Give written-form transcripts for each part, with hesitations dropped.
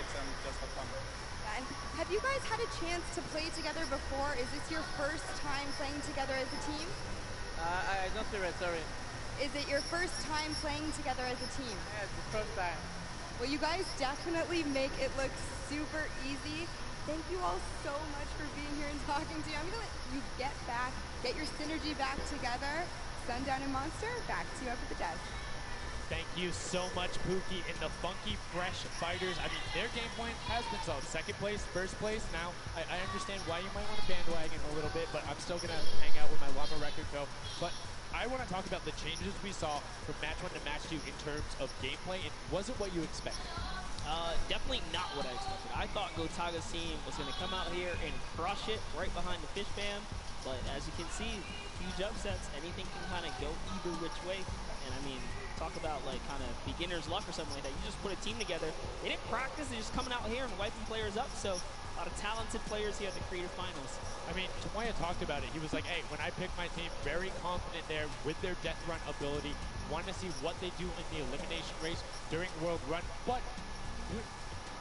fights and just have fun. And have you guys had a chance to play together before? Is this your first time playing together as a team? I don't hear it, sorry. Is it your first time playing together as a team? Yeah, it's the first time. Well, you guys definitely make it look super easy. Thank you all so much for being here and talking to me. I'm gonna let you get back, get your synergy back together. Sundown and Monster, back to you up at the desk. Thank you so much, Pookie. And the funky, fresh fighters, I mean, their game point has been solid. Second place, first place. Now, I understand why you might want to bandwagon a little bit, but I'm still going to hang out with my Llama record co. But I want to talk about the changes we saw from match 1 to match 2 in terms of gameplay. And was it what you expected? Definitely not what I expected. I thought Gotaga's team was going to come out here and crush it right behind the Fish Fam. But as you can see, huge upsets. Anything can kind of go either which way. And I mean, talk about like kind of beginner's luck or something like that. You just put a team together. They didn't practice. They're just coming out here and wiping players up. So a lot of talented players here at the Creative Finals. I mean, Tomoya talked about it. He was like, hey, when I picked my team, very confident there with their death run ability. Want to see what they do in the elimination race during World Run. But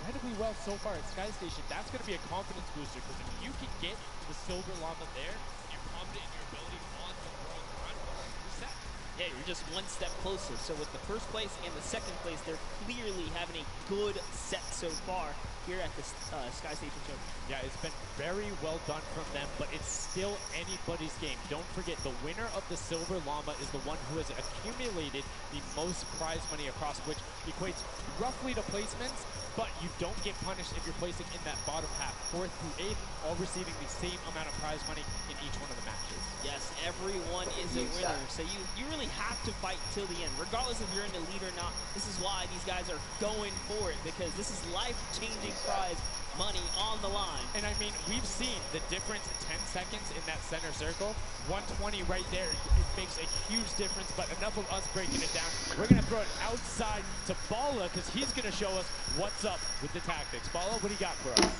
incredibly well so far at Sky Station. That's going to be a confidence booster, because if you can get the Silver Llama there, you're confident in your ability on the World Run, you're set. Yeah, you're just one step closer. So with the first place and the second place, they're clearly having a good set so far here at the Sky Station show. Yeah, it's been very well done from them, but it's still anybody's game. Don't forget, the winner of the Silver Llama is the one who has accumulated the most prize money across, which equates roughly to placements, but you don't get punished if you're placing in that bottom half. 4th through 8th, all receiving the same amount of prize money in each one of the matches. Yes, everyone is a winner. So you really have to fight till the end. Regardless if you're in the lead or not, this is why these guys are going for it, because this is life-changing prize money on the line. And I mean, we've seen the difference in 10 seconds in that center circle. 120 right there, it makes a huge difference, but enough of us breaking it down. We're gonna throw it outside to Bala, because he's gonna show us what's up with the tactics. Bala, what do you got for us?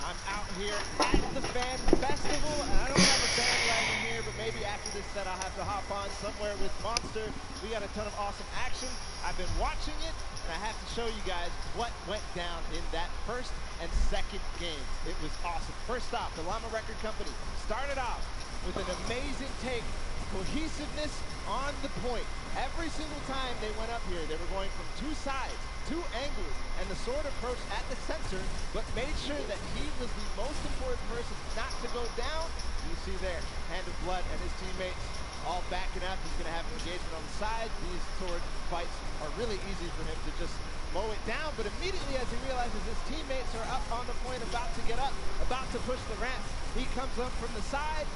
I'm out here at the Fan Festival, and I don't have a bandwagon here, but maybe after this set I'll have to hop on somewhere with Monster. We got a ton of awesome action. I've been watching it, and I have to show you guys what went down in that first and second game. It was awesome. First off, the Llama Record Company started off with an amazing take, cohesiveness on the point. Every single time they went up here, they were going from two sides, two angles, and the sword approach at the center, but made sure that he was the most important person not to go down. You see there, Hand of Blood and his teammates all backing up. He's going to have an engagement on the side. These sword fights are really easy for him to just mow it down, but immediately as he realizes his teammates are up on the point, about to get up, about to push the ramp, he comes up from the side,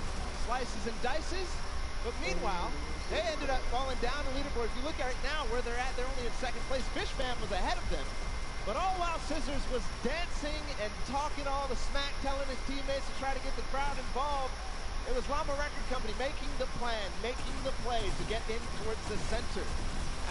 slices and dices, but meanwhile, they ended up falling down the leaderboard. If you look at right now where they're at, they're only in second place. Fish Fam was ahead of them. But all while Scissors was dancing and talking all the smack, telling his teammates to try to get the crowd involved, it was Llama Record Company making the plan, making the play to get in towards the center.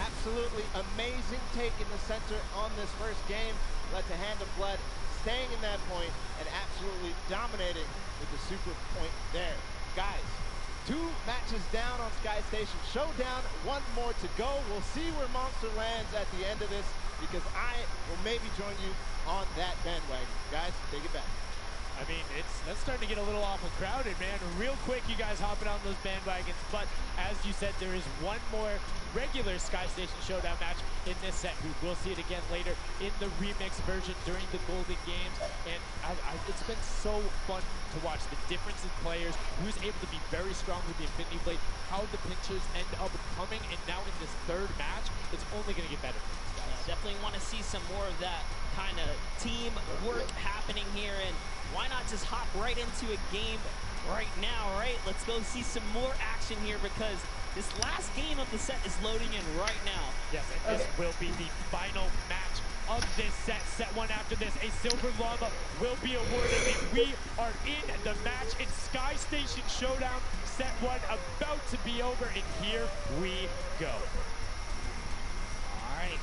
Absolutely amazing take in the center on this first game. Led to Hand of Blood staying in that point and absolutely dominating with the super point there. Guys, 2 matches down on Sky Station Showdown, 1 more to go. We'll see where Monster lands at the end of this, because I will maybe join you on that bandwagon. Guys, take it back. I mean, that's starting to get a little awful crowded, man. Real quick, you guys hopping on those bandwagons. But as you said, there is 1 more regular Sky Station Showdown match in this set. We will see it again later in the remix version during the Golden Games. And it's been so fun to watch the difference in players, who's able to be very strong with the Infinity Blade, how the pinches end up coming, and now in this 3rd match, it's only going to get better. Definitely want to see some more of that kind of team work happening here, and why not just hop right into a game right now, right? Let's go see some more action here, because this last game of the set is loading in right now. Yes, and this will be the final match of this set. Set 1 after this, a Silver Llama will be awarded, and we are in the match in Sky Station Showdown. Set 1 about to be over, and here we go. All right,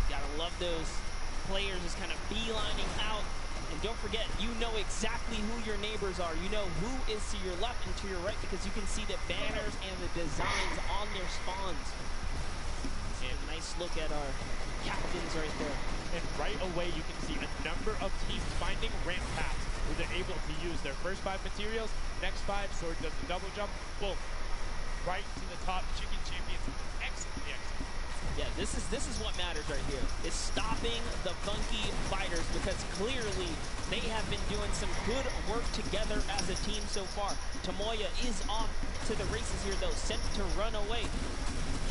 gotta love those players just kind of beelining out. And don't forget, you know exactly who your neighbors are. You know who is to your left and to your right, because you can see the banners and the designs on their spawns. And a nice look at our captains right there. and right away you can see a number of teams finding ramp paths where they're able to use their first 5 materials, next 5, Sword does the double jump, boom, right to the top. Chicken Champions, excellent. Yeah, this is what matters right here. Is stopping the funky fighters, because clearly they have been doing some good work together as a team so far. Tomoya is off to the races here though, sent to run away.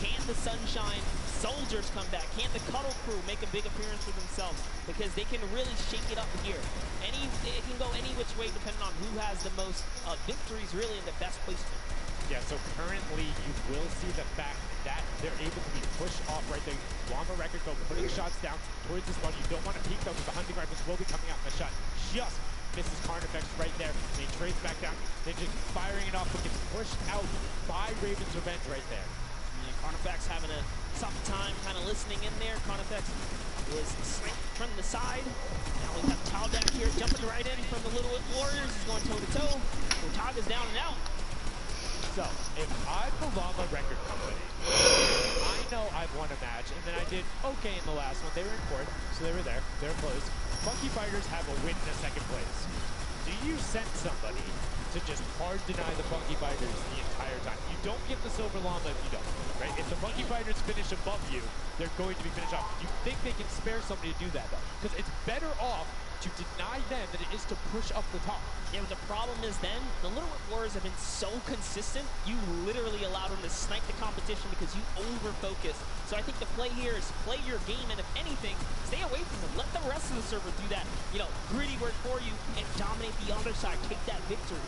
Can the Sunshine Soldiers come back? Can the Cuddle Crew make a big appearance for themselves? Because they can really shake it up here. It can go any which way depending on who has the most victories really in the best placement. Yeah, so currently you will see the fact that they're able to be pushed off right there. Llama Record go putting shots down towards this one. You don't want to peek though, because the hunting rifles will be coming out. The shot just misses Carnifex right there. They trades back down. They're just firing it off, but gets pushed out by Raven's Revenge right there. Yeah, Carnifex having a tough time kind of listening in there. Carnifex is sniped from the side. Now we have Taldak here jumping right in from the Little Warriors. He's going toe-to-toe. Otaga's down and out. So, if I'm the Llama Record Company, I know I've won a match, and then I did okay in the last one. They were in fourth, so they were there. They're close. Funky Fighters have a win in the second place. Do you send somebody to just hard deny the Funky Fighters the entire time? You don't get the Silver Llama if you don't, right? If the Funky Fighters finish above you, they're going to be finished off. You think they can spare somebody to do that, though? Because it's better off to deny them than it is to push up the top. Yeah, but the problem is then, the Little Warriors have been so consistent, you literally allow them to snipe the competition because you over-focus. So I think the play here is play your game, and if anything, stay away from them. Let the rest of the server do that, gritty work for you and dominate the other side. Take that victory.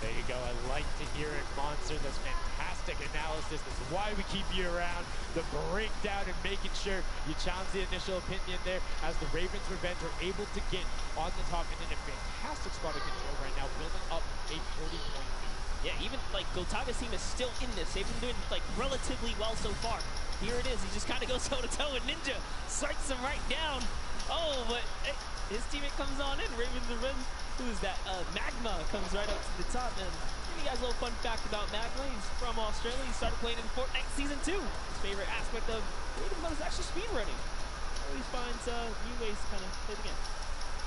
There you go. I like to hear it, Monster. That's fantastic analysis. This is why we keep you around. The breakdown and making sure you challenge the initial opinion there as the Ravens Revenge are able to get on the top and in a fantastic spot of control right now, building up a 40-point lead. Yeah, even Gotaga's team is still in this. They've been doing relatively well so far. Here it is. He just kind of goes toe-to-toe with Ninja. Strikes him right down. Oh, but hey, his teammate comes on in. Ravens Revenge. Who is that? Magma comes right up to the top. And give you guys a little fun fact about Magma. He's from Australia. He started playing in Fortnite Season 2. His favorite aspect of Raven Mode is actually speedrunning. Always finds new ways to kind of play the game.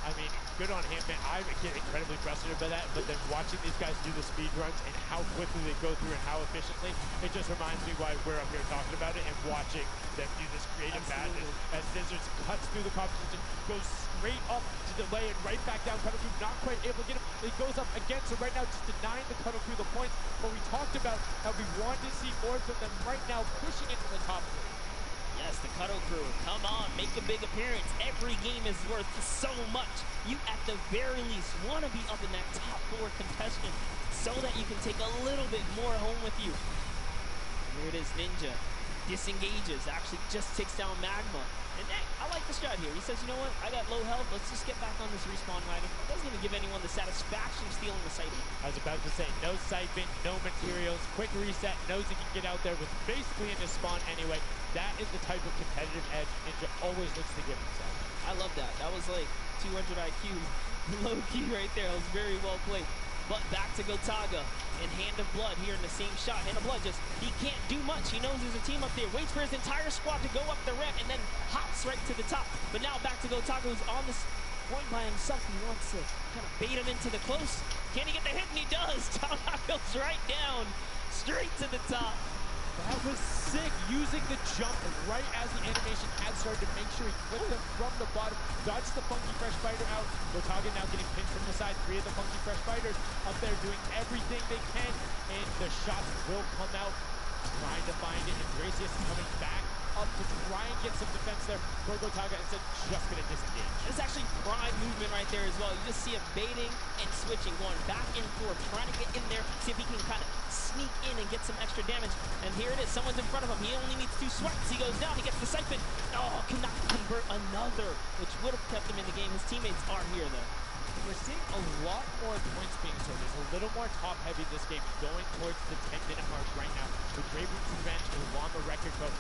I mean, good on him, man. I get incredibly frustrated by that, but then watching these guys do the speed runs and how quickly they go through and how efficiently, it just reminds me why we're up here talking about it and watching them do this creative madness as Scissors cuts through the competition, goes straight up to the lane, right back down, Cuddle Crew not quite able to get him. It goes up again, so right now just denying the Cuddle Crew the points, but we talked about how we want to see more from them right now pushing into the top 3. Yes, the Cuddle Crew, come on, make a big appearance. Every game is worth so much. You, at the very least, want to be up in that top 4 contestant so that you can take a little bit more home with you. And here it is, Ninja. Disengages, actually just takes down Magma. And hey, I like the strat here. He says, you know what, I got low health, let's just get back on this respawn wagon. Doesn't even give anyone the satisfaction of stealing the siphon. I was about to say, no siphon, no materials, quick reset, knows he can get out there with basically in his spawn anyway. That is the type of competitive edge Ninja always looks to give himself. I love that. That was like 200 IQ, low key right there. It was very well played. But back to Gotaga and Hand of Blood here in the same shot. Hand of Blood he can't do much. He knows there's a team up there. Waits for his entire squad to go up the ramp and then hops right to the top. But now back to Gotaga, who's on this point by himself. He wants to kind of bait him into the close. Can he get the hit? And he does. Taldak goes right down, straight to the top. That was sick, using the jump right as the animation had started to make sure he clipped them from the bottom, dodged the Funky Fresh Fighter out. Gotaga now getting pinned from the side. 3 of the Funky Fresh Fighters up there doing everything they can, and the shots will come out, trying to find it, and Gracious is coming back up to try and get some defense there for Gotaga, instead just going to disengage. It's actually prime movement right there as well. You just see him baiting and switching, going back and forth, trying to get in there, see if he can kind of sneak in and get some extra damage. And here it is, someone's in front of him. He only needs 2 swipes. He goes down, he gets the siphon. Oh, cannot convert another, which would have kept him in the game. His teammates are here though. we're seeing a lot more points being scored. There's a little more top-heavy this game, going towards the 10-minute mark right now. With Ravens Revenge and Llama Record Code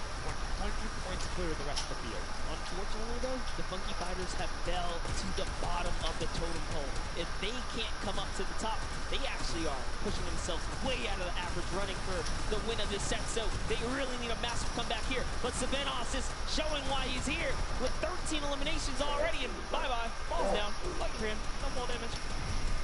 100 points clear of the rest of the field. Unfortunately, though, the Funky Fighters have fell to the bottom of the totem pole. If they can't come up to the top, they actually are pushing themselves way out of the average, running for the win of this set. So they really need a massive comeback here. But Savenos is showing why he's here with 13 eliminations already. And bye-bye, falls down. Lucky for him, no fall damage.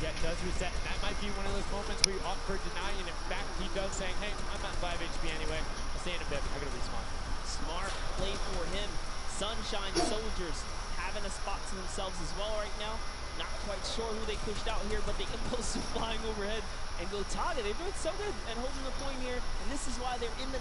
Yeah, it does reset, and that might be one of those moments where you opt for denying. In fact, he does saying, hey, I'm at 5 HP anyway. I'll see you in a bit. I gotta respawn. Smart play for him. Sunshine Soldiers having a spot to themselves as well right now. Not quite sure who they pushed out here, but the impulse is flying overhead. And Gotaga, they're doing so good and holding the point here. And this is why they're in the...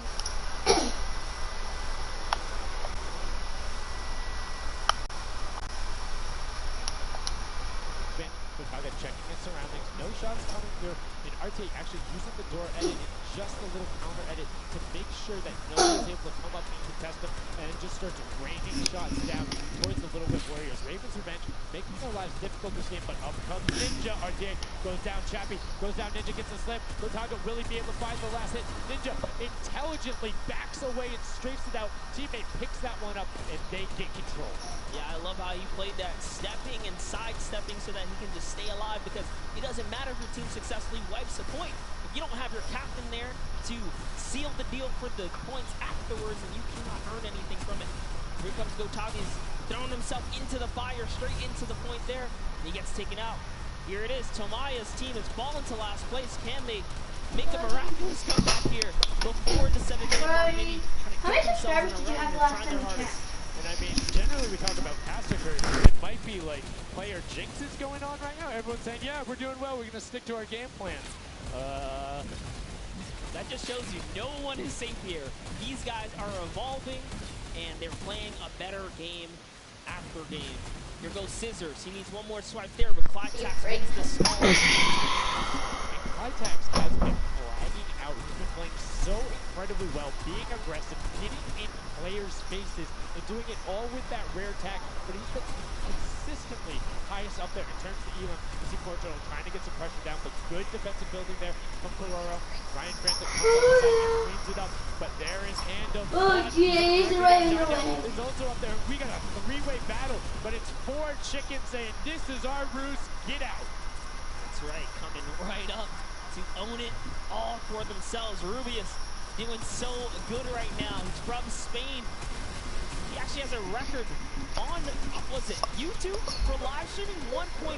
Gotaga checking his surroundings, no shots coming through, and RT actually using the door edit and just a little counter edit to make sure that no one is able to come up and contest them, and just starts raining shots down towards the Little Whip Warriors. Ravens Revenge making their lives difficult this game, but up comes Ninja. RT goes down, Chappie goes down, Ninja gets a slip. Gotaga will he be able to find the last hit? Ninja intelligently backs away and strafes it out. Teammate picks that one up, and they get control. Yeah, I love how he played that, stepping and sidestepping so that he can just stay alive, because it doesn't matter if your team successfully wipes a point. If you don't have your captain there to seal the deal for the points afterwards, and you cannot earn anything from it. Here comes Gotaga, he's throwing himself into the fire, straight into the point there, and he gets taken out. Here it is, Tomaya's team has fallen to last place. Can they make a miraculous comeback here before the 7-minute mark? How many subscribers did you have last time you checked? And I mean, generally we talk about massacres. It might be like player jinxes going on right now. Everyone's saying, yeah, we're doing well. We're going to stick to our game plan. That just shows you no one is safe here. These guys are evolving, and they're playing a better game after game. Here goes Scissors. He needs one more swipe there, but Clytax wins the small. Clytax has been flagging out. He's been playing so incredibly well, being aggressive, getting in players' faces, and doing it all with that rare tag. But he's been consistently highest up there in terms of Elam. You see Porto trying to get some pressure down, but good defensive building there from Cororo. Ryan Francis comes up the side and cleans it up, but there is Ando. Oh, jeez, is also up there. We got a three-way battle, but it's 4 chickens saying, this is our roost, get out. That's right, coming right up to own it all for themselves. Rubius doing so good right now. He's from Spain. He actually has a record on, was it YouTube for live streaming? 1.1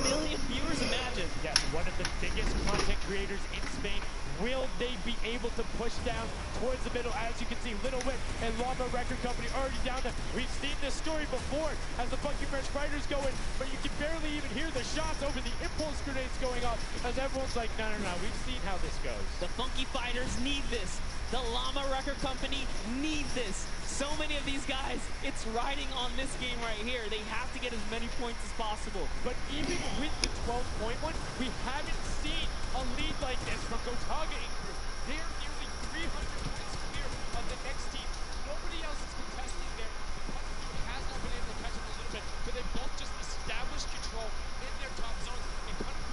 million viewers, imagine. Yes, one of the biggest content creators in Spain. Will they be able to push down towards the middle? As you can see, Little Whip and Llama Record Company already down there. We've seen this story before as the Funky Fresh Fighters go in, but you can barely even hear the shots over the impulse grenades going off as everyone's like, no, no, no, we've seen how this goes. The Funky Fighters need this. The Llama Record Company need this. So many of these guys, it's riding on this game right here. They have to get as many points as possible. But even with the 12-point one, we haven't seen a lead like this from Gotaga and crew. They're nearly 300 points clear of the next team. Nobody else is contesting there. The Funky has not been able to catch up a little bit, but they both just established control in their top zones, and Country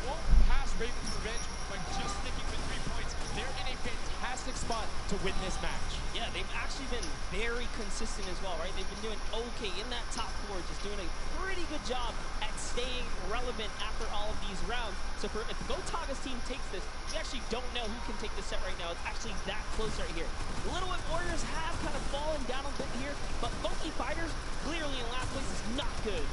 won't pass Ravens Revenge by just sticking with 3 points. They're in a fantastic spot to win this match. Yeah, they've actually been very consistent as well, right? They've been doing okay in that top 4, just doing a pretty good job at staying relevant after all of these rounds. So if Gotaga's team takes this, we actually don't know who can take this set right now. It's actually that close right here. The Little Whip Warriors have kind of fallen down a bit here, but Funky Fighters clearly in last place is not good.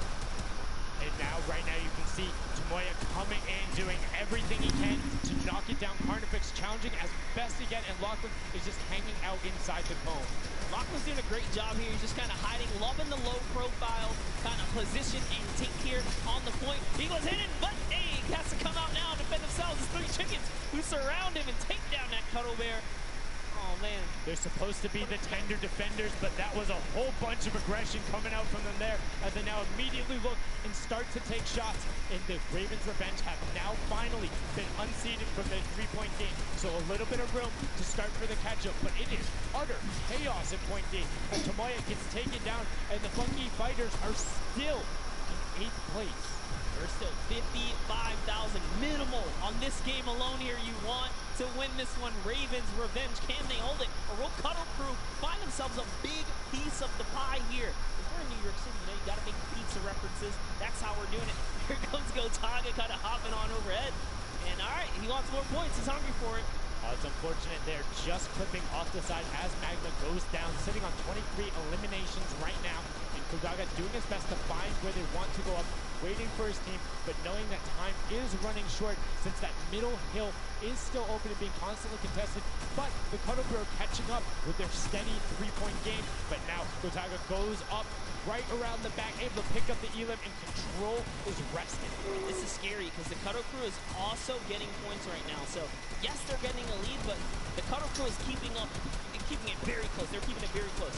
And now, right now, you can see Tomoya coming in, doing everything he can to knock it down. Carnifex challenging as best he can, and Lachlan is just hanging out inside the cone. Lachlan's doing a great job here. He's just kind of hiding, loving the low profile kind of position and take here on the point. He goes in, but hey, he has to come out now and defend themselves. It's 3 chickens who surround him and take down that Cuddle Bear. Oh, man. They're supposed to be the tender defenders, but that was a whole bunch of aggression coming out from them there as they now immediately look and start to take shots. And the Ravens Revenge have now finally been unseated from the 3-point game. So a little bit of room to start for the catch-up, but it is utter chaos in point D as Tomoya gets taken down, and the Funky Fighters are still an 8th place. We're still 55,000 minimal on this game alone here. You want to win this one. Ravens revenge. Can they hold it? Or will Cuddle Crew find themselves a big piece of the pie here? If we're in New York City, you know, you got to make pizza references. That's how we're doing it. Here comes Gotaga kind of hopping on overhead. And all right, he wants more points. He's hungry for it. It's unfortunate they're just clipping off the side as Magma goes down, sitting on 23 eliminations right now. And Kogaga doing his best to find where they want to go up, waiting for his team, but knowing that time is running short since that middle hill is still open and being constantly contested. But the Cuddle Crew are catching up with their steady three-point game. But now Kogaga goes up right around the back, able to pick up the elim, and control is resting. This is scary because the Cuddle Crew is also getting points right now. So yes, they're getting a lead, but the Cuddle Crew is keeping up and keeping it very close. They're keeping it very close.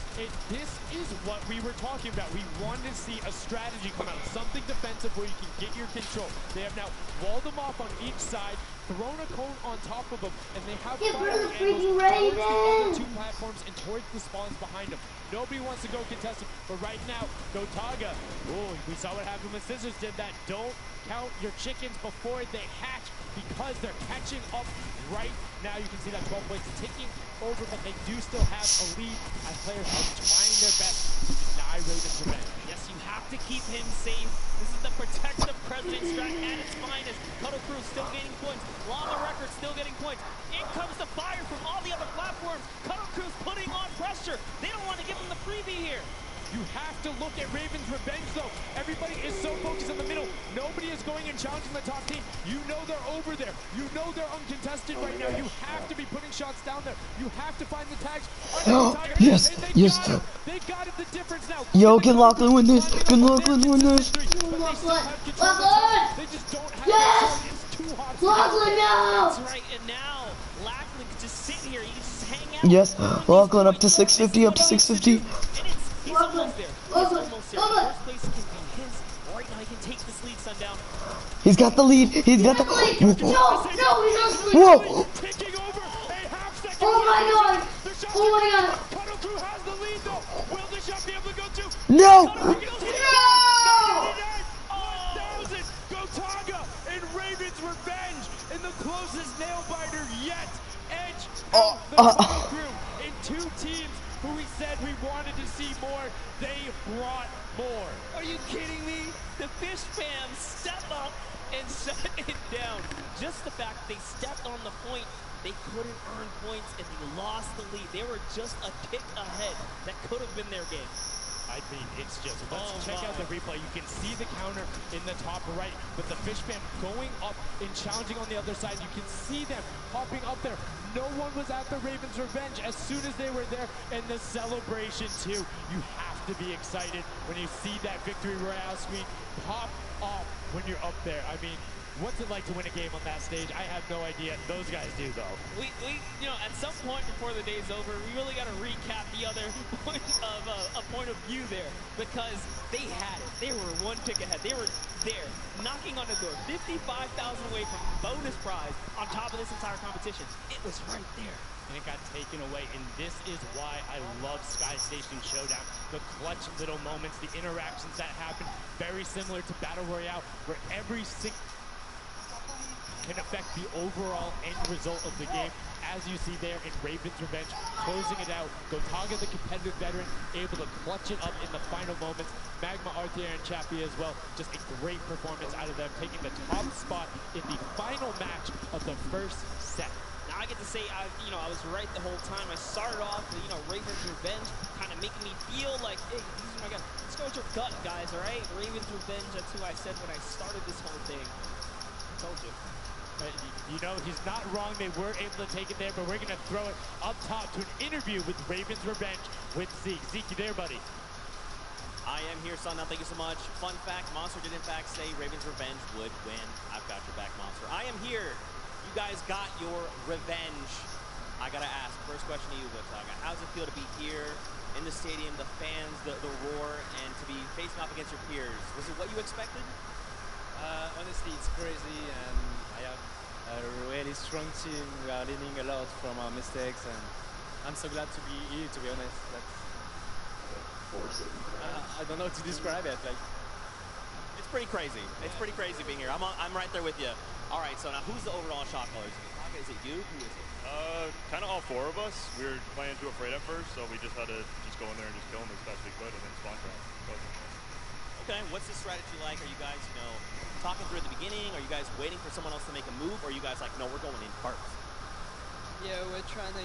This is what we were talking about. We wanted to see a strategy come out, something defensive where you can get your control. They have now walled them off on each side, thrown a cone on top of them, and they have Get rid of the freaking freaking Ravens! two platforms and towards the spawns behind them. Nobody wants to go contested, but right now, Gotaga, oh, we saw what happened when Scissors did that. Don't count your chickens before they hatch because they're catching up right now. You can see that 12 points ticking over, but they do still have a lead as players are trying their best to deny Ravens revenge. Yes, you have to keep him safe. This is the protective president strat at its finest. Cuddle Crew still gaining points. Llama Records still getting points. In comes the fire from all the other platforms. Cuddle Crew's putting on pressure. They don't want to give him the freebie here. You have to look at Ravens revenge though. Everybody is so focused in the middle. Nobody is going and challenging the top team. You know they're over there. You know they're uncontested right now. You have to be putting shots down there. You have to find the tags. Yes, yes. They got it, the difference now. Yo, can Lachlan win this? Can Lachlan win this? They just don't have Yes! It's too hot. Lachlan, no! That's right, and now Lachlan can just sit here. He can just hang out. Yes, Lachlan up to 650, up to 650. He's almost there. He's almost there. Lachlan. First place can be his. Right now, he can take this lead, Sundown. He's got the lead. He's got the. No, he's on sleep. Whoa! Taking over a half second. Oh my god! Oh my god! Cuddle Crew has the lead though. Will the shot be able to go to? No! No! 1,000! Gotaga and Ravens revenge in the closest nail biter yet. Edge out the Cuddle Crew in two teams who we said we wanted to see more. They brought more. Are you kidding me? The Fish fam step up and shut it down. Just the fact they stepped on the point, they couldn't earn points and they lost the lead. They were just a kick ahead. That could have been their game. I mean, it's just, let's check out the replay. You can see the counter in the top right, but the Fish fam going up and challenging on the other side. You can see them hopping up there. No one was at the Ravens revenge as soon as they were there, and the celebration too. You have to be excited when you see that victory royale screen pop off when you're up there. I mean, what's it like to win a game on that stage? I have no idea. Those guys do, though. We you know, at some point before the day's over, we really got to recap the other point of a point of view there because they had it. They were one pick ahead. They were there, knocking on the door, 55,000 away from bonus prize on top of this entire competition. It was right there. And it got taken away, and this is why I love Sky Station Showdown. The clutch little moments, the interactions that happen, very similar to Battle Royale, where every single can affect the overall end result of the game. As you see there in Ravens Revenge, closing it out. Gotaga, the competitive veteran, able to clutch it up in the final moments. Magma, Arthur, and Chappie as well. Just a great performance out of them, taking the top spot in the final match of the first set. Now I get to say, I was right the whole time. I started off with, Ravens Revenge, kind of making me feel like, hey, these are my guys. Let's go with your gut, guys, all right? Ravens Revenge, that's who I said when I started this whole thing. I told you. You know, he's not wrong. They were able to take it there, but we're going to throw it up top to an interview with Ravens Revenge with Zeke. Zeke, you there, buddy? I am here, Sundown. Thank you so much. Fun fact, Monster did in fact say Ravens Revenge would win. I've got your back, Monster. I am here. You guys got your revenge. I got to ask, first question to you, Gotaga. How does it feel to be here in the stadium, the fans, the roar, and to be facing off against your peers? Was it what you expected? Honestly, it's crazy, and I have a really strong team. We are learning a lot from our mistakes, and I'm so glad to be here, to be honest. That's, I don't know how to describe it. Like, It's pretty crazy. It's pretty crazy being here. I'm right there with you. All right, so now who's the overall shot callers? Is it you? Who is it? Kind of all four of us. We were playing too afraid at first, so we just had to just go in there and just kill them as best we could, and then spawn trap. Okay, what's the strategy like? Are you guys, talking through at the beginning? Are you guys waiting for someone else to make a move? Or are you guys like, no, we're going in first? Yeah, we're trying to,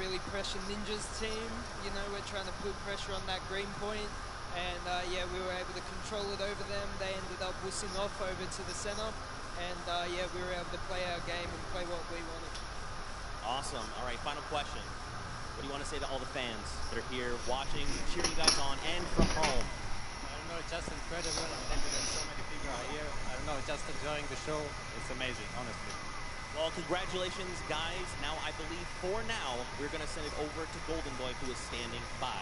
really pressure Ninja's team. We're trying to put pressure on that green point. And yeah, we were able to control it over them. They ended up wussing off over to the center. And yeah, we were able to play our game and play what we wanted. Awesome. All right, final question. What do you want to say to all the fans that are here watching, cheering you guys on, and from home? I don't know, it's just incredible. I'm happy that so many people are here. I don't know, just enjoying the show. It's amazing, honestly. Well, congratulations, guys. Now, I believe for now, we're going to send it over to Golden Boy, who is standing by.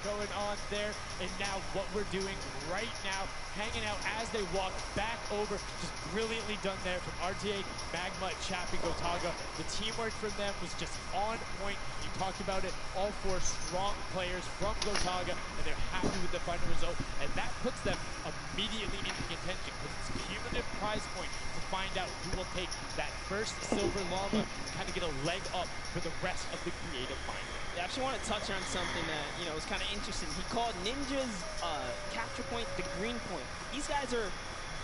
Going on there, and now what we're doing right now, hanging out as they walk back over, just brilliantly done there from RTA, Magma, Chap, and Gotaga. The teamwork from them was just on point. You talked about it, all four strong players from Gotaga, and they're happy with the final result, and that puts them immediately into contention, because it's a cumulative prize point to find out who will take that first silver llama, kind of get a leg up for the rest of the creative final. I actually want to touch on something that, was kind of interesting. He called Ninja's capture point the green point. These guys are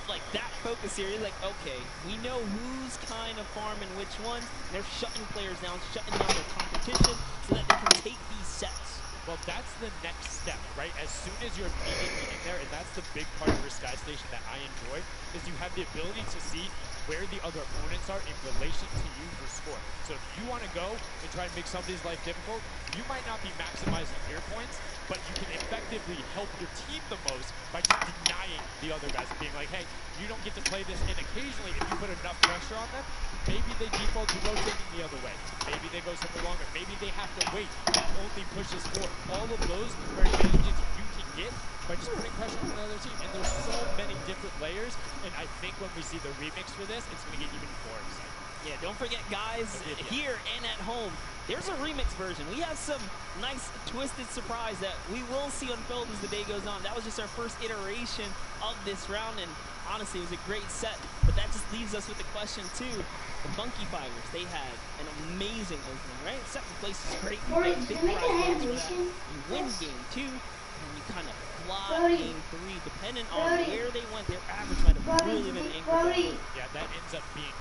like that focused here. He's like, okay, we know who's kind of farming which ones. They're shutting players down, shutting down their competition so that they can take these sets. Well, that's the next step, right? As soon as you're immediately in there, and that's the big part of your Sky Station that I enjoy, is you have the ability to see where the other opponents are in relation to you for score. So if you want to go and try and make somebody's life difficult, you might not be maximizing your points, but you can effectively help your team the most by just denying the other guys, being like, hey, you don't get to play this, and occasionally if you put enough pressure on them, maybe they default to rotating the other way. Maybe they go somewhere longer. Maybe they have to wait. That only pushes forward. All of those are advantages you can get by just putting pressure on another team. And there's so many different layers, and I think when we see the remix for this, it's going to get even more exciting. Yeah, don't forget, guys, here and at home, there's a remix version. We have some nice twisted surprise that we will see unfold as the day goes on. That was just our first iteration of this round, and honestly, it was a great set. But that just leaves us with the question, too. The Funky Fighters, they had an amazing opening, right? Second place is great. You get big prize points for that. You win game 2, and you kind of fly game 3. Depending on where they went, their average might have really been incredible. Yeah, that ends up being...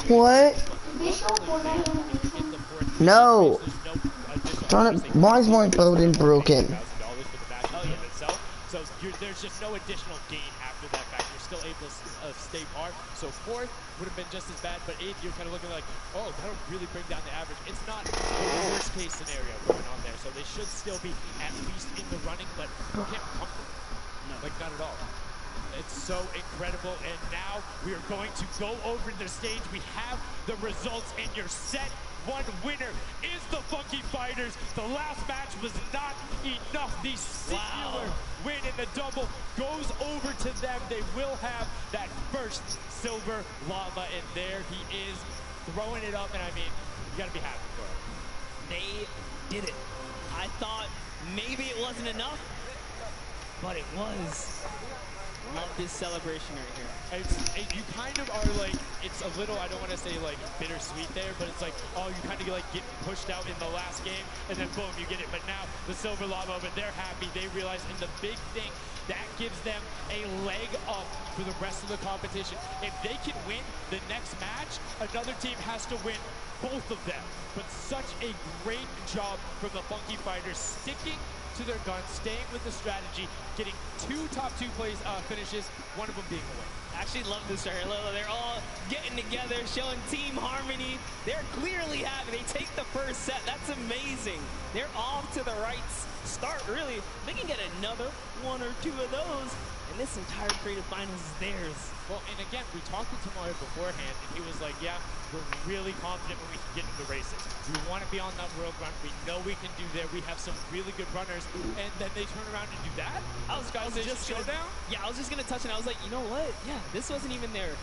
What? No. Why is my building broken? So there's just no additional gain after that fact. You're still able to stay par. So 4th would have been just as bad, but 8th, you're kind of looking like, oh, that'll really bring down the average. It's not the worst case scenario going on there. So they should still be at least in the running, but you can't be comfortable. No, like not at all. It's so incredible, and now we are going to go over the stage. We have the results, and your set 1 winner is the Funky Fighters. The last match was not enough. The singular win in the double goes over to them. They will have that first silver llama, and there he is throwing it up, and I mean, you gotta be happy for him. They did it. I thought maybe it wasn't enough, but it was. Love this celebration right here. You kind of are like, it's a little, I don't want to say like bittersweet there, but it's like, oh, you kind of like get pushed out in the last game, and then boom, you get it. But now the silver llama, but they're happy. They realize, and the big thing, that gives them a leg up for the rest of the competition. If they can win the next match, another team has to win both of them. But such a great job from the Funky Fighters, sticking to their guns, staying with the strategy, getting 2 top 2 plays finishes, one of them being a win. I actually love this right here. They're all getting together, showing team harmony. They're clearly happy. They take the first set. That's amazing. They're off to the right start, really. They can get another 1 or 2 of those, and this entire creative finals is theirs. Well, and again, we talked to Tamari beforehand, and he was like, yeah, we're really confident when we can get into the races. We want to be on that world run. We know we can do that. We have some really good runners. And then they turn around and do that? I was just Showdown? Yeah, I was just going to touch on it. I was like, you know what? Yeah, this wasn't even their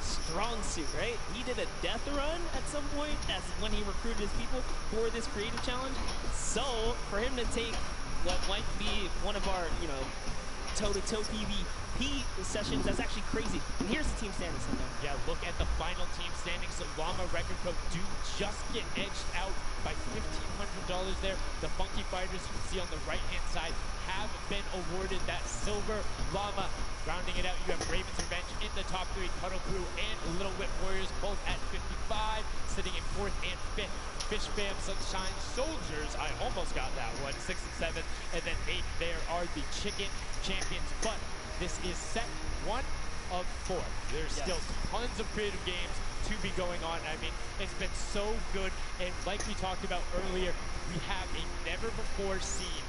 strong suit, right? He did a death run at some point as when he recruited his people for this creative challenge. So for him to take what might be one of our, you know, toe-to-toe PvP sessions, that's actually crazy. And here's the team standings. Yeah, look at the final team standings. So Llama Record Co. do just get edged out by $1,500 there. The Funky Fighters, you can see on the right-hand side, have been awarded that silver. Llama rounding it out. You have Raven's Revenge in the top 3, Cuddle Crew and Little Whip Warriors both at 55, sitting in 4th and 5th. Fish Fam, Sunshine Soldiers, I almost got that one, 6 and 7, and then 8 there are the Chicken Champions. But this is set 1 of 4. There's still tons of creative games to be going on. I mean, it's been so good, and like we talked about earlier, we have a never-before-seen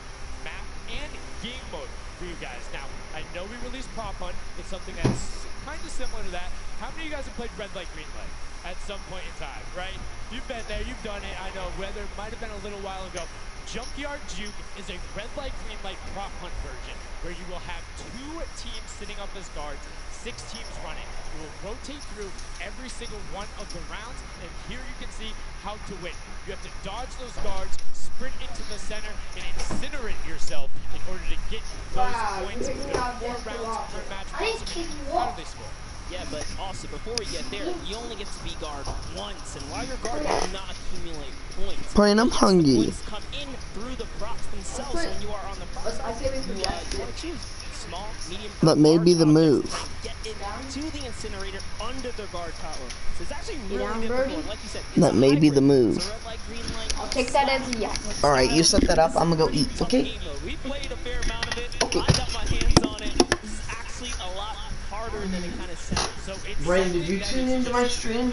map and game mode for you guys. Now, I know we released Prop Hunt. It's something that's kind of similar to that. How many of you guys have played Red Light, Green Light at some point in time, right? You've been there, you've done it. I know, whether it might have been a little while ago. Junkyard Juke is a Red Light, Green Light Prop Hunt version where you will have 2 teams sitting up as guards, 6 teams running. You will rotate through every single one of the rounds, and here you can see how to win. You have to dodge those guards, sprint into the center, and incinerate yourself in order to get those points. 4 rounds per match. How do they score? Yeah, but also, before we get there, you only get to be guard once, and while you're guard, you do not accumulate points. Brian, I'm hungry. Points come in through the props themselves when you are on the props. You want to choose small, medium, That may be the move. Get into the incinerator under the guard tower. So it's actually really difficult. Like you said, That may be the move. so red light, green light. I'll take that as a yes. Alright, you set that up. I'm gonna go eat, okay? We played a fair amount of it. Okay. I got my hands on it. This is actually a lot harder than it kind of sounds. So it's Brian, did you tune into my stream?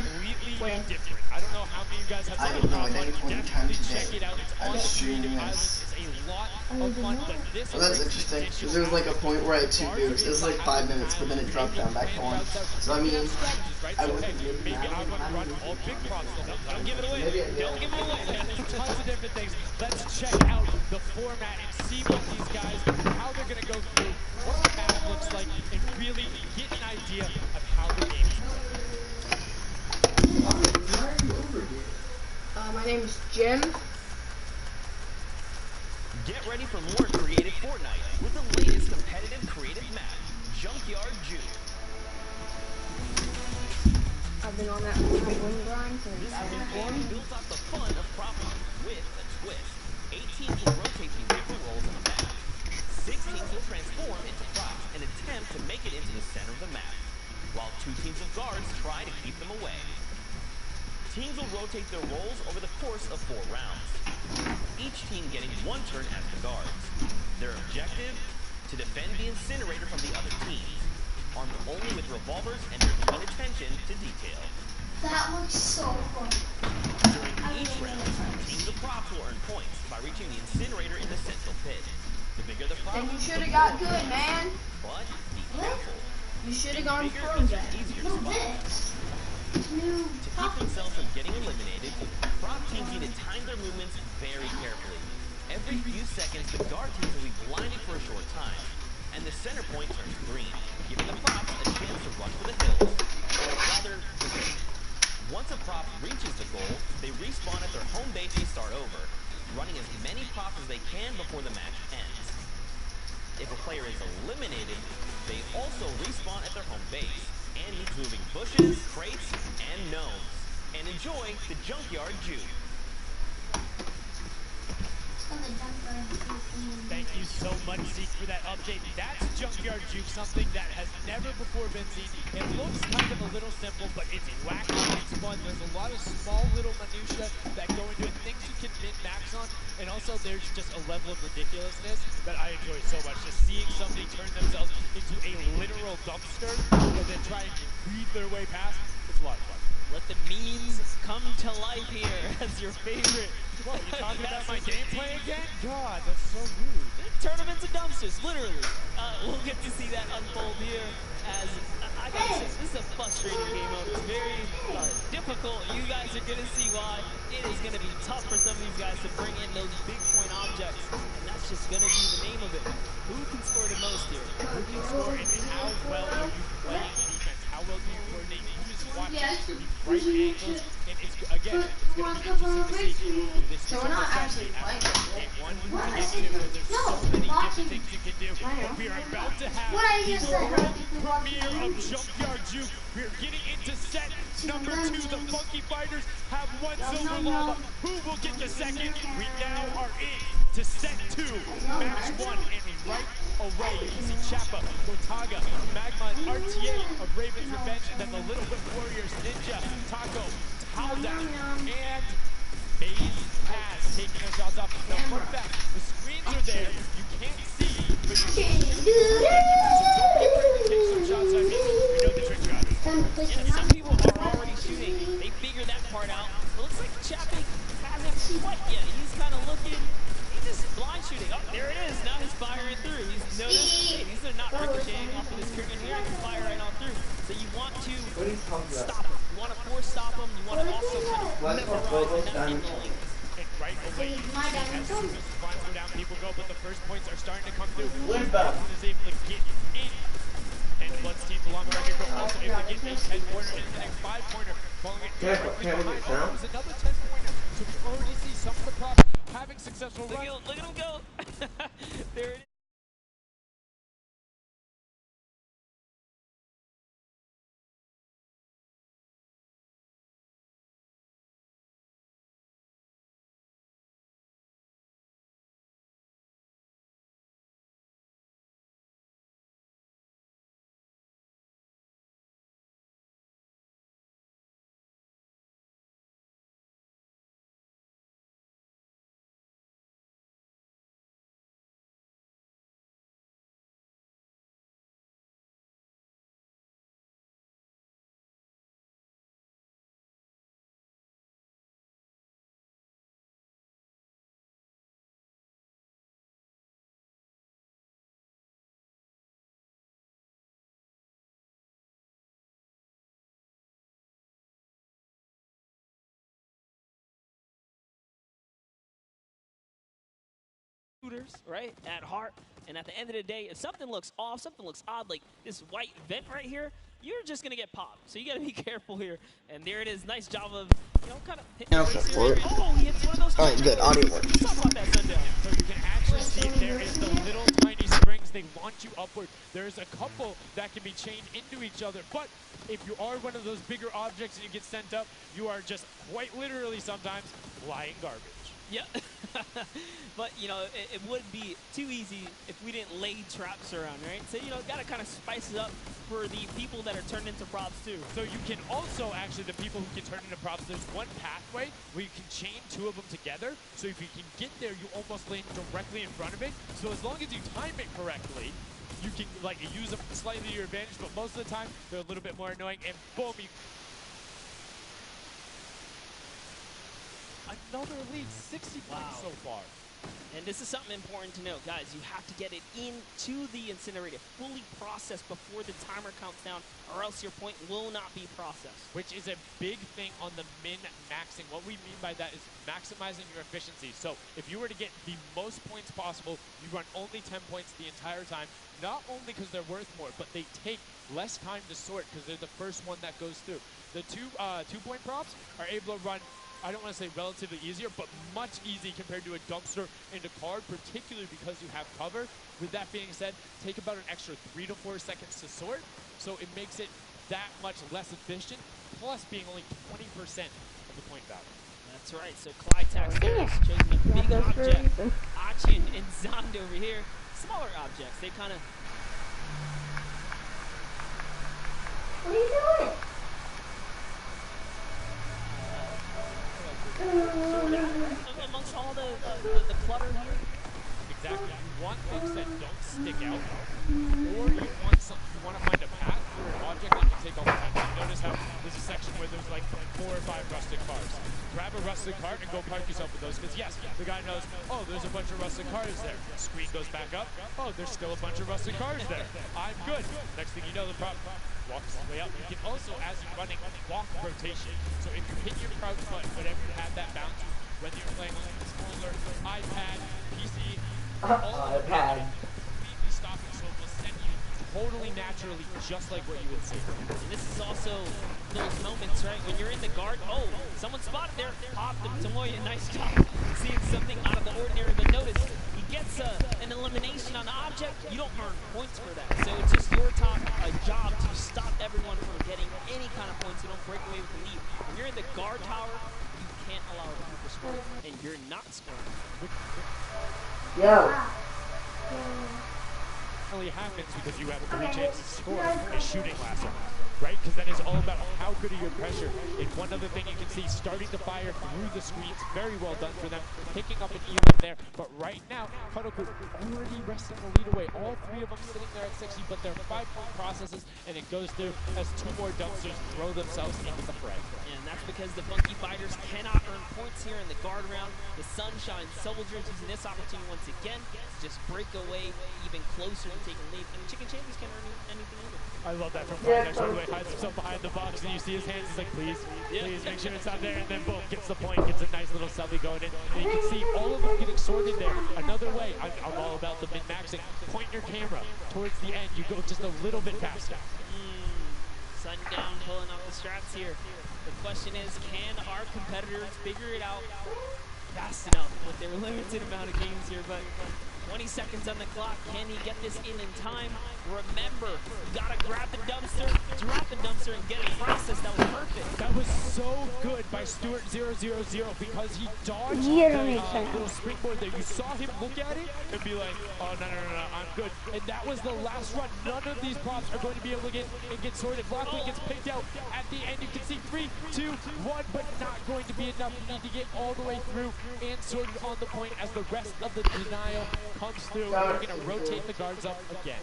completely different. I don't know how many of you guys have I seen didn't know it, at any but point in time definitely today check it out. It's I on was the streaming Creative this. Islands. It's a lot of fun, but this Well, that's brings interesting, additional because there was like a point where I had 2 boobs. It was like 5 minutes, but then it dropped down back to 1. So I mean, I wasn't really maybe I want to run all big props. Don't give it away. Maybe I did. Don't give it away. There's tons of different things. Let's check out the format and see what these guys, how they're going to go through, what the map looks like, and really get an idea of how the game is played. My name is Jim. Get ready for more creative Fortnite with the latest competitive creative map, Junkyard Juke. I've been on that win grind since This I was new born. game built off the fun of prop hunt with a twist. 8 teams will rotate through different roles on the map. 6 teams will transform into props and attempt to make it into the center of the map, while 2 teams of guards try to keep them away. Teams will rotate their roles over the course of 4 rounds, each team getting 1 turn as the guards. Their objective? To defend the incinerator from the other teams, armed only with revolvers and their keen attention to detail. That looks so fun. During each round, teams of props will earn points by reaching the incinerator in the central pit. The bigger the prop, Then you should have got good, man. but be What? careful. You should have gone Bigger for is that. easier to spot. New To keep themselves from getting eliminated, prop teams need to time their movements very carefully. Every few seconds, the guard teams will be blinded for a short time, and the center point turns green, giving the props a chance to rush for the hills. Or rather, once a prop reaches the goal, they respawn at their home base and start over, running as many props as they can before the match ends. If a player is eliminated, they also respawn at their home base, and meet moving bushes, crates, and gnomes. And enjoy the Junkyard Juke. Thank you so much, Zeke, for that update. That's Junkyard Juke, something that has never before been seen. It looks kind of a little simple, but it's wacky, it's fun. There's a lot of small little minutia that go into it, things you can min-max on, and also there's just a level of ridiculousness that I enjoy so much. Just seeing somebody turn themselves into a literal dumpster and then try and weave their way past, it's a lot of fun. Let the memes come to life here as your favorite. Whoa, you talking about my gameplay again? God, that's so rude. Tournaments and dumpsters, literally. We'll get to see that unfold here as, I gotta say, this is a frustrating game mode. It's very difficult. You guys are gonna see why. It is gonna be tough for some of these guys to bring in those big point objects, and that's just gonna be the name of it. Who can score the most here? Who can score and how well are you playing defense? How well do you coordinate? You just watch the right angles, and it's, again, it's going to be interesting to see this So we're not actually playing. game one to game two, because there's so many different things you can do. But we are about to have the world premiere of Junkyard Juke. We are getting into set number 2. The Funky Fighters have one silver lava. Who will get the second? We now are in to set 2, match 1, and right away you can see Chappa, Gotaga, Magma, and RTA of Raven's Revenge, and then the Little Whip Warriors, Ninja, Taco, Taldown, and Maze Pass taking their shots off. Now, fun fact, the screens are there, you can't see, but you can do it. So don't be afraid to take some shots at me. We know the trick shot. Yeah, some people are already shooting. They figured that part out. It looks like Chappa hasn't quite yet. He's kind of looking. He's just blind shooting. Oh, there it is. Now he's firing through. He's noticed. Hey, these are not ricocheting off of this trigger here. He's firing right on through. So you want to stop him. You want to force stop him. You want to also kind of memorize and not get the link. And right away, you can see as soon as the spawns go down, people go, but the first points are starting to come through. One is able to get in. And Blood's team along the record, but also able to get a 10-pointer and then a 5-pointer, following it directly behind. Oh, it was another 10-pointer. So we already see some of the props having successful runs. Look at him go. There it is. Right at heart, and at the end of the day, if something looks off, something looks odd, like this white vent right here, you're just gonna get popped. So you gotta be careful here. And there it is. Nice job of, you know, kind of hitting Now for it. Oh, he hits one of those. Alright, good. Audio works. Let's talk about that Sundown. So you can actually see there is the little tiny springs. They launch you upward. There's a couple that can be chained into each other, but if you are one of those bigger objects and you get sent up, you are just quite literally sometimes flying garbage. Yeah. But, you know, it would be too easy if we didn't lay traps around, right? So, you know, got to kind of spice it up for the people that are turned into props, too. So you can also, actually, the people who can turn into props, there's one pathway where you can chain 2 of them together. So if you can get there, you almost land directly in front of it. So as long as you time it correctly, you can, like, use them slightly to your advantage, but most of the time, they're a little bit more annoying, and boom, you... Another lead, 60 points so far. And this is something important to note, guys. You have to get it into the incinerator, fully processed before the timer counts down, or else your point will not be processed. Which is a big thing on the min-maxing. What we mean by that is maximizing your efficiency. So if you were to get the most points possible, you run only 10 points the entire time, not only because they're worth more, but they take less time to sort because they're the first one that goes through. The two-point props are able to run, I don't want to say relatively easier, but much easier compared to a dumpster and a card, particularly because you have cover. With that being said, take about an extra 3 to 4 seconds to sort, so it makes it that much less efficient, plus being only 20% of the point value. That's right, so Clytax there is chosen a big object. Achin and Zond over here, smaller objects. They kind of... What are you doing? Amongst all the clutter here. Exactly. You want things that don't stick out, or you want to find a path through an object that you can take all the time. You notice how there's a section where there's like 4 or 5 rusted cars. Grab a rusted cart and go park yourself with those, because yes, the guy knows, oh, there's a bunch of rusted cars there. Screen goes back up, oh, there's still a bunch of rusted cars there. I'm good. Next thing you know, the prop walks his way up. You can also, as you're running, walk rotation. So if you hit your crouch button, whatever you have that bound to, whether you're playing on a controller, iPad, PC, all of it, completely stopping, so it will send you totally naturally, just like what you would see. And this is also those moments, right, when you're in the guard, oh, someone spotted there, popped him. Tomoya, nice job seeing something out of the ordinary, but notice, he gets an elimination on the object. You don't earn points for that. So it's just your job to stop everyone from getting any kind of points. You don't break away with the lead. When you're in the guard tower, you can't allow other people to score, and you're not scoring. Yo. Only happens because you have 3 chances to score a shooting lasso, right? Because then it's all about how good are your pressure. And one other thing you can see, starting to fire through the screens, very well done for them, picking up an even there. But right now, Kadoku already wresting the lead away. All 3 of them sitting there at 60, but they're 5-point processes, and it goes through as 2 more dumpsters throw themselves into the fray. And that's because the Funky Fighters cannot earn points here in the guard round. The Sunshine Soldiers using this opportunity once again to just break away even closer to taking lead. And Chicken Champions can't earn anything either. I love that from Fortnite. Right away, hides himself behind the box, and you see his hands. He's like, please, please, make sure it's not there. And then boom, gets the point, gets a nice little subby going in. And you can see all of them getting sorted there. Another way, I'm all about the min-maxing. Point your camera towards the end. You go just a little bit faster. Sundown pulling off the strats here. The question is, can our competitors figure it out fast enough with their limited amount of games here? But 20 seconds on the clock. Can he get this in time? Remember, you gotta grab the dumpster, drop the dumpster, and get it processed. That was perfect. That was so good by Stuart000 because he dodged the little springboard there. You saw him look at it and be like, oh, no, I'm good. And that was the last run. None of these props are going to be able to get sorted. Lockley gets picked out at the end. You can see 3, 2, 1, but not going to be enough. You need to get all the way through and sorted on the point as the rest of the denial comes through. We're going to rotate the guards up again.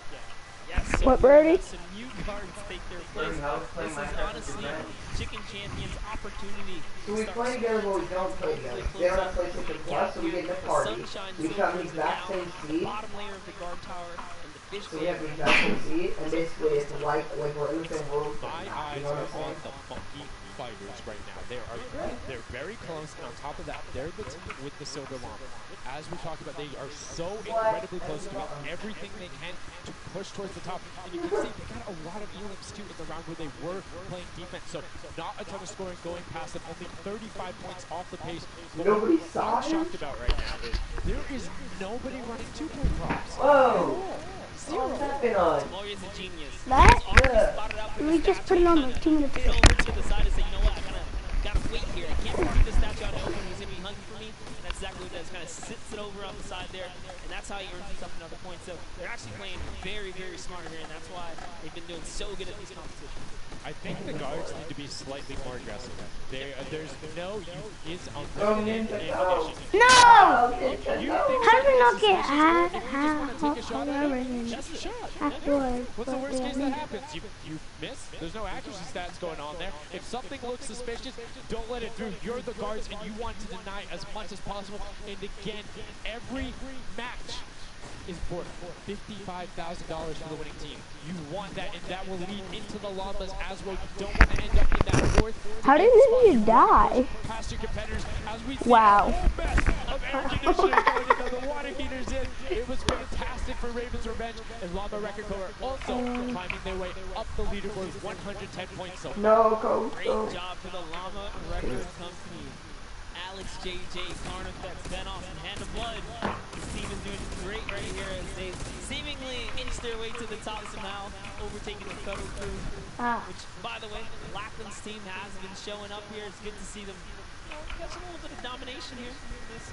Yes, so what, Birdie? some new guards take their place. This is honestly Chicken Champion's opportunity. So we play together, but we don't play together. They don't have PlayStation Plus, so we get the party. We have the exact same seat. Bottom layer of the guard tower and the fish. So we have the exact same seat, and basically it's like we're in the same world. My eyes are on the Funky Fighters right now. They're very close, and on top of that, they're the team with the silver llama. As we talked about, they are so incredibly close to doing everything they can to push towards the top. And you can see they got a lot of elips too in the round where they were playing defense. So not a ton of scoring going past them. Only 35 points off the pace. But Nobody what saw I'm shocked about right now is there is nobody running 2-point props. Whoa! What's that been on? Tomoria's a genius. That? We just put it on like 2 minutes ago. Over to the side and say, you know what, I gotta wait here. I can't keep this statue out open. He's gonna be hungry for me. And that's exactly what it does. Kind of sits it over on the side there, and that's how he earns himself another point. So they're actually playing very, very smart here, and that's why they've been doing so good at these competitions. I think the guards need to be slightly more aggressive. There's no use is on the ammunition. No! How did we not get afterwards? What's the worst case that happens? You miss? There's no accuracy stats going on there. If something looks suspicious, don't let it through. You're the guards, and you want to deny as much as possible. And again, every match is for $55,000 for the winning team. You want that, and that will lead into the llamas as well. You don't want to end up in that 4th. How did you die? Past your competitors as we see wow. the best of air conditioning going into the water heaters in. It was fantastic for Raven's Revenge, and Llama Record Color also climbing their way up the leaderboard, 110 points so far. No, Coach. Great job for the Llama Record Company. Alex, JJ, Carnifex, Venoff, and Hand of Blood. This team is doing great right here as they seemingly inch their way to the top somehow, overtaking the Federal Crew. Which, by the way, Lackland's team has been showing up here. It's good to see them catch a little bit of domination here in this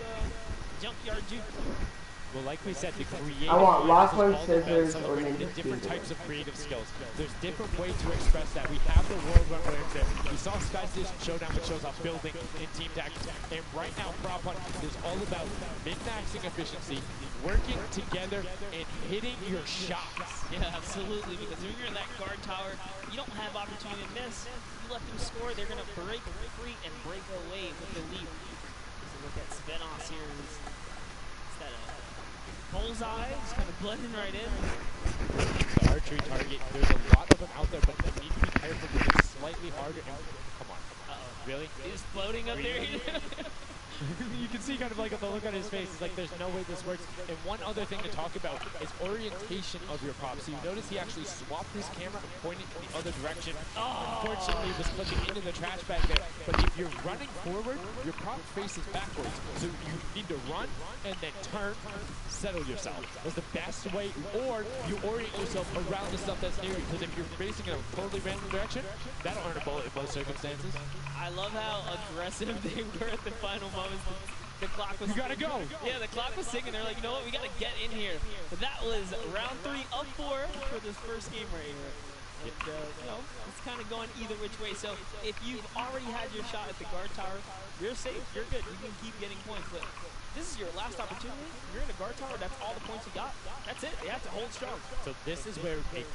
Junkyard Juke. Well, like we said, the creative I want Lachlan, artist is all about scissors, some or of the ninja different scissors. types of creative skills. There's different ways to express that. We have the World Run players there. We saw Sky Station Showdown, which shows off building and team tactics. And right now, Prop Hunt is all about min-maxing efficiency, working together, and hitting your shots. Yeah, absolutely, because when you're in that guard tower, you don't have opportunity to miss. You let them score, they're going to break free and break away with the lead. So look at Svenos here. Is that a bullseye? Just kind of blending right in. The archery target, there's a lot of them out there, but you need to be careful because it's slightly harder. Come on. Uh-oh. Really? He's floating up there. You can see kind of like the look on his face. It's like there's no way this works. And one other thing to talk about is orientation of your prop. So you notice he actually swapped his camera and pointed in the other direction. Unfortunately, it was clicking into the trash bag there. But if you're running forward, your prop faces backwards. So you need to run and then turn, settle yourself. That's the best way. Or you orient yourself around the stuff that's near you. Because if you're facing in a totally random direction, that'll earn a bullet in most circumstances. I love how aggressive they were at the final moments. The clock was. You gotta go. Yeah, the clock was ticking. They're like, you know what? We gotta get in here. But that was round 3 up 4 for this first game right here. And, you know, it's kind of going either which way. So if you've already had your shot at the guard tower, you're safe. You're good. You can keep getting points. But this is your last opportunity. You're in the guard tower. That's all the points you got. That's it. You have to hold strong. So this is where it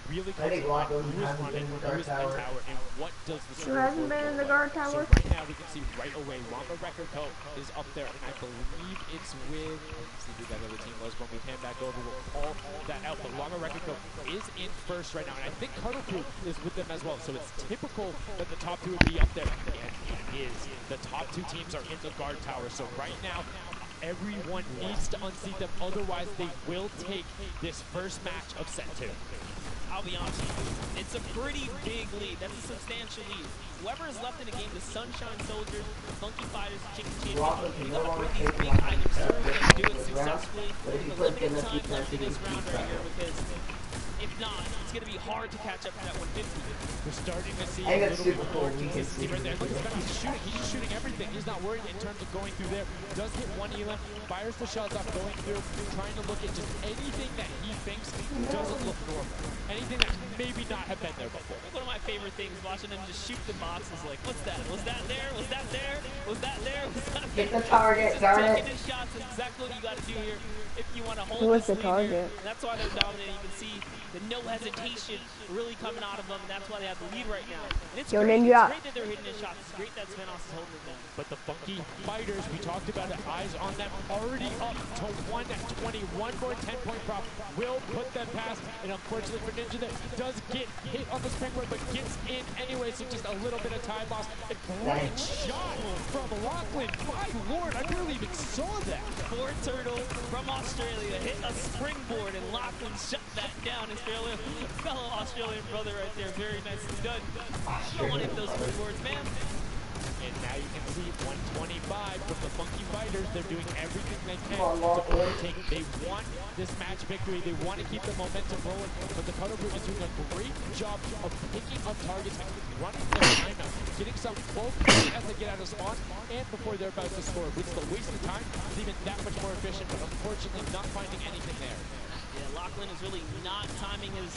really I think Lachlan who's hasn't running, been in the guard who's tower. and what does the Who hasn't been in the guard So tower? right now we can see right away Wamba Record Co is up there, and I believe it's with, let's see who that other team was. When we pan back over, we'll call that out. But Wamba Record Co is in first right now, and I think Cuddle Crew is with them as well. So it's typical that the top 2 would be up there, and it is. The top 2 teams are in the guard tower. So right now, everyone needs to unseat them, otherwise they will take this first match of set 2. I'll be honest with you, it's a pretty big lead. That's a substantial lead. Whoever is left in the game, the Sunshine Soldiers, the Funky Fighters, the Chicken Champions, you gotta put these big items through and do it successfully in the limited time left in this round right here, because if not, it's gonna be hard to catch up to that 150. We're starting to see I a think that's little bit super cool. more consistency right there. Look at He's shooting. He's just shooting everything. He's not worried in terms of going through there. Does hit one elim, fires the shots off going through, trying to look at just anything that he thinks doesn't look normal. Anything that maybe not have been there before. One of my favorite things, watching them just shoot the boxes like, what's that? Was that there? Was that there? Was that there? Was that there? Get the target, just darn taking it. the shots is exactly what you got to do here if you want to hold Who was this the lead here. target? That's why they're dominating. You can see the no hesitation really coming out of them, and that's why they have the lead right now. And it's Yo, great. Ninja. It's great that they're hitting his shots. It's great that Svenos is holding it down. But the Funky Fighters, we talked about it, eyes on them, already up to 120. One more 10-point prop will put them past. And unfortunately for Ninja, that does get hit on the springboard, but gets in anyway, so just a little bit of time loss. A great shot from Lachlan. My lord, I barely even saw that. Poor Turtle from Australia hit a springboard, and Lachlan shut that down. His fellow Australian brother right there. Very nicely done. You don't want to hit those springboards, man. And now you can see 125 from the Funky Fighters. They're doing everything they can Come on, to Lachlan. overtake. They want this match victory. They want to keep the momentum rolling. But the Cuddle Group is doing a great job of picking up targets and running their lineup, getting some both as they get out of spawn and before they're about to score. With the waste of time, it's even that much more efficient, but unfortunately not finding anything there. Yeah, Lachlan is really not timing his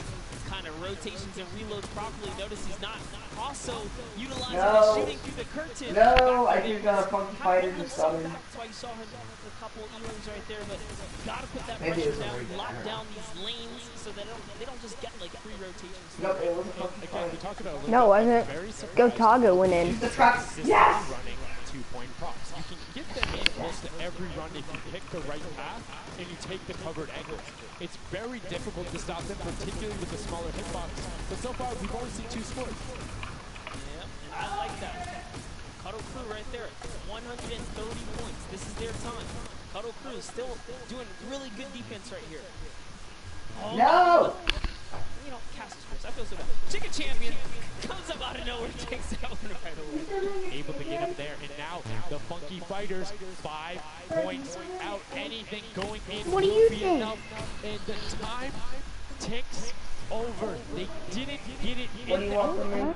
kind of rotations and reloads properly. Notice he's not also utilizing his shooting through the curtain. No, I think Funky Fighter just got him. That's why you saw him with a couple of elims right there, but gotta put that Maybe pressure it was down, a lock down these lanes so that they don't just get like free rotations. Nope, it wasn't Funky Again, we Fighter. talked about it. No, it wasn't. Go Taga went in. The trap. Yes! Running 2-point props. You can get them in close to every run if you pick the right path and you take the covered angles. It's very difficult to stop them, particularly with the smaller hitbox. But so far, we've only seen 2 scores. Yeah, I like that. Cuddle Crew right there, 130 points. This is their time. Cuddle Crew is still doing really good defense right here. Oh, No! You know, cast scores. I feel so bad. Chicken Champion comes up out of nowhere, takes that one right away. Able to get up there, and now the Funky Fighters 5 points out. Anything going in What do will you be think? enough, and the time ticks over. They didn't get it What do in you want from me?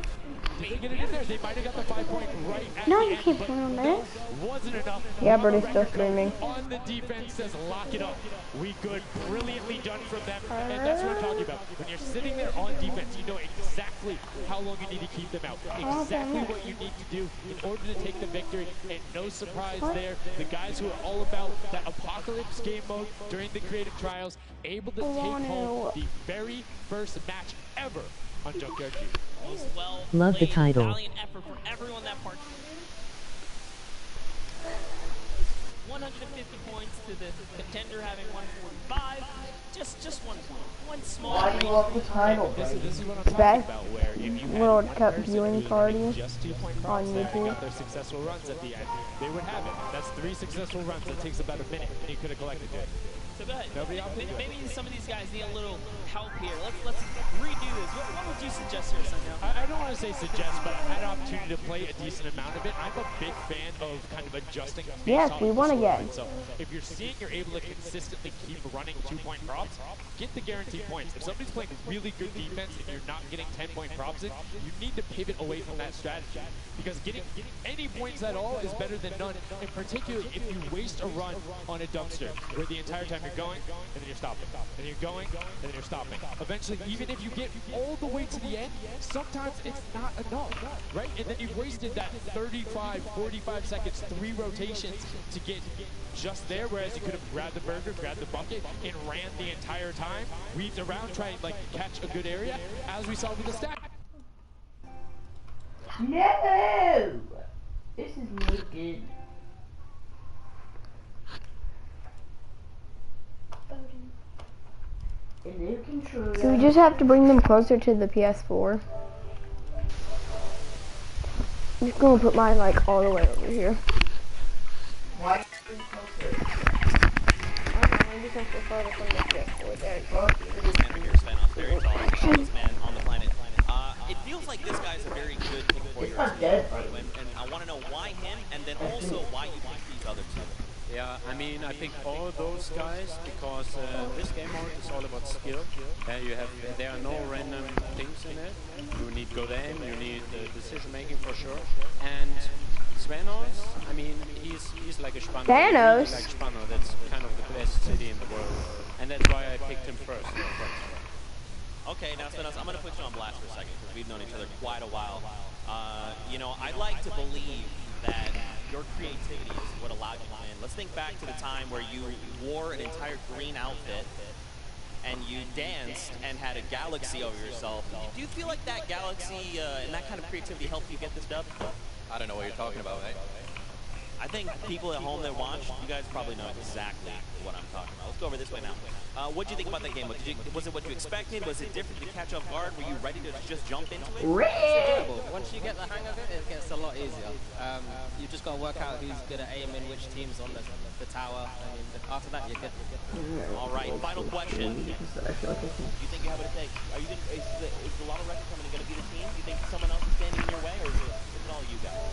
Did they get it in there? They might have got the 5 point right at No, the you end, can't but play on no, that. wasn't enough. Yeah, Birdie's still streaming. On the defense says lock it up. We good. Brilliantly done from them. And that's what I'm talking about. When you're sitting there on defense, you know exactly how long you need to keep them out. Exactly what you need to do in order to take the victory. And no surprise there. The guys who are all about that apocalypse game mode during the creative trials, able to take home the very first match ever on Junkyard G. Love the title. Valiant effort for everyone that part. 150 points to the contender having 145. Just 1 point. One small Why do you love the title, This is what I'm talking Best about, where if you had World one Cup person viewing who's party making just 2 point on props there and YouTube. got their successful runs at the end, they would have it. That's 3 successful runs. That takes about a minute, and you could have collected it. So go ahead. Nobody opted to. Maybe some of these guys need a little help here. Let's redo this. What would you suggest here, Sundown? I don't want to say suggest, but I had an opportunity to play a decent amount of it. I'm a big fan of kind of adjusting. Yes, we won again. So if you're seeing you're able to consistently keep running 2 point props, get the guaranteed points. If somebody's playing really good defense and you're not getting 10 point props in, you need to pivot away from that strategy. Because getting any points at all is better than none, and particularly if you waste a run on a dumpster, where the entire time you're going, and then you're stopping, and you're going, and then you're stopping. Eventually, even if you get all the way to the end, sometimes it's not enough, right? And then you've wasted that 35, 45 seconds, 3 rotations to get just there, whereas you could have grabbed the burger, grabbed the bucket, and ran the entire time, weaved around, trying to like catch a good area, as we saw with the stack. No! This is not good. A new controller. So we just have to bring them closer to the PS4. I'm just gonna put mine like all the way over here. Why? Very tall, tallest man on the planet. It feels like this guy's a very good pick for your team, and I want to know why him, and then also why you pick these other two. Yeah, I mean, I think all those guys, because this game mode is all about skill. There are no random things in it. You need good aim, you need decision making for sure. And Svenos, I mean, he's like a Spano. Thanos? Like Spano, that's kind of the best city in the world. And that's why I picked him first. Okay, now Svenos, I'm going to put you on blast for a second, because we've known each other quite a while. You know, I'd like to believe that your creativity is what allowed you to win. Let's think back to the time where you wore an entire green outfit and you danced and had a galaxy over yourself. Do you feel like that galaxy and that kind of creativity helped you get this dub? I don't know what you're talking about, eh? I think people at home that watch, you guys probably know exactly what I'm talking about. Let's go over this way now. What did you think about that game? Was it what you expected? Was it different? Did you catch off guard? Were you ready to just jump into it? Once you get the hang of it, it gets a lot easier. You just got to work out who's good at aiming, which team's on the tower. I mean, after that, you're good. All right, final question. Do you think you have what it takes? Is the lotto record company going to be the team? Do you think someone else is standing in your way, or is it all you guys?